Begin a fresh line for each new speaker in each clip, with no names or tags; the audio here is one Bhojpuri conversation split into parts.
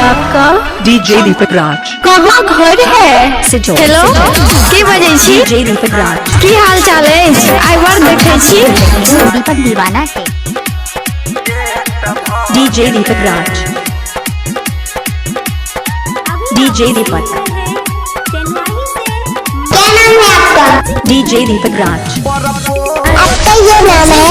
आपका?
डीजे दीपक राज।
कहाँ घर है? हेलो के बजै छी?
डीजे दीपक राज।
की हाल चाल अछि? आइ बार देखै छी
दीपक दीवाना से।
डीजे दीपक राज। डीजे दीपक।
क्या नाम है आपका?
डीजे दीपक राज।
आपका ये नाम है?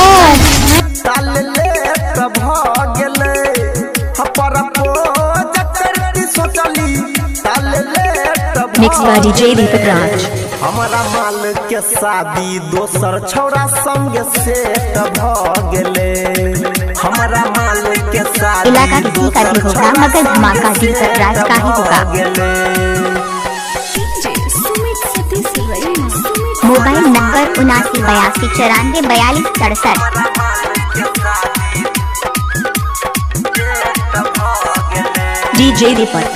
मिक्स बाय डीजे दीपक राज।
हमारा माल के शादी दोसर छौरा संग सेट भ गेले। हमारा माल के शादी
इलाका किसी का भी होगा मगर धमाका दीपक राज का ही होगा। Mobile number 7982944267।
डीजे दीपक।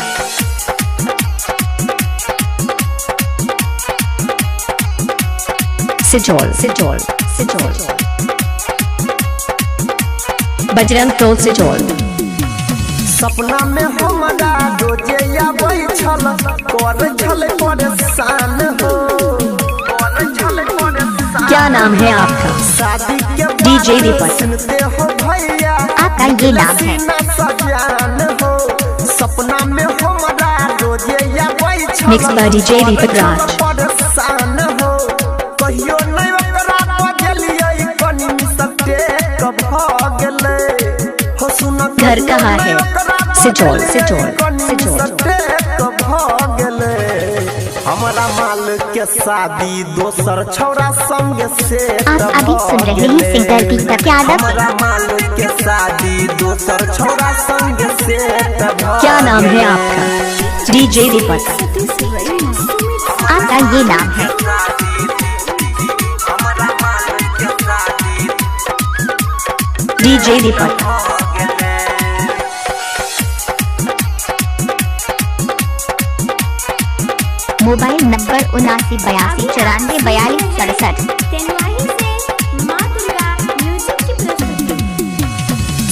सिजोल सिजोल सिजोल। बजरंग टोल सिजोल।
सपना में हमारा रोजे आबै छल कर छल परेशान हो।
क्या नाम है आपका?
शादी के
डीजे दीपक।
सुनते हो भैया
आपका ये नाम है?
सजान हो। सपना में हमारा रोजे आबै छल
मिक्स बाय डीजे दीपक राज।
परेशान हो। कहियो नहीं ओकरा बगलिए कनी सटे कब भ गेले हो। सुन
घर कहाँ है? सिजोल सिजोल सिजोल।
हमारा माल के शादी दोसर छौरा संग से।
आप अभी सुन रहे हैं सिंगर दीपक यादव।
हमारा माल के शादी दोसर छौरा संग से।
क्या नाम है आपका? डीजे दीपक।
आपका ये नाम है?
डीजे दीपक।
Mobile number 7982944267।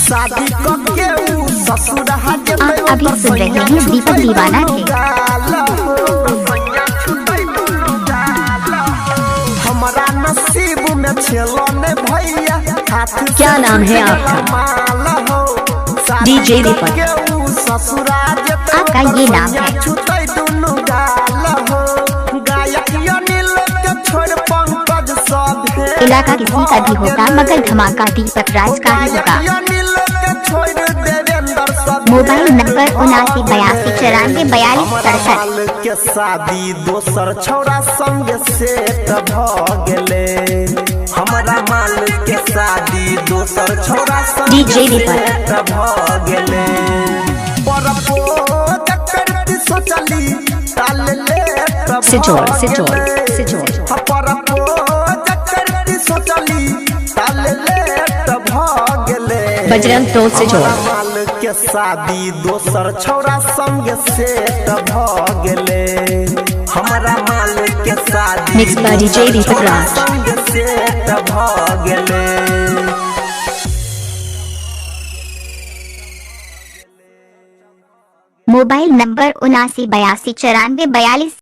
शादी करके ऊ ससुर हाथ
आप अभी सुन रहे हैं दीपक दीवाना से।
हमारा नसीब में छेलो ने भैया हाथ।
क्या नाम है आपका? डीजे दीपक।
आपका ये नाम है? इलाका किसी का भी होगा मगर धमाका दीपक राज का ही होगा। Mobile number 7982944267।
के शादी दोसर छौरा संग सेट भ गेले। हमारा माल के शादी दोसर छौरा संग
डीजे दीपक।
सेट भ गेले। सोचली ताल ले
सिजोल सिजोल सिजोल।
सोचली ताल ले भ गेले।
बजरंग टोल सिजोल।
माल के शादी दोसर छौरा संग सेट भ गेले। हमारा माल के शादी
मिक्स बाय डीजे दीपक राज।
संग सेट भ गेले।
Mobile number 79829442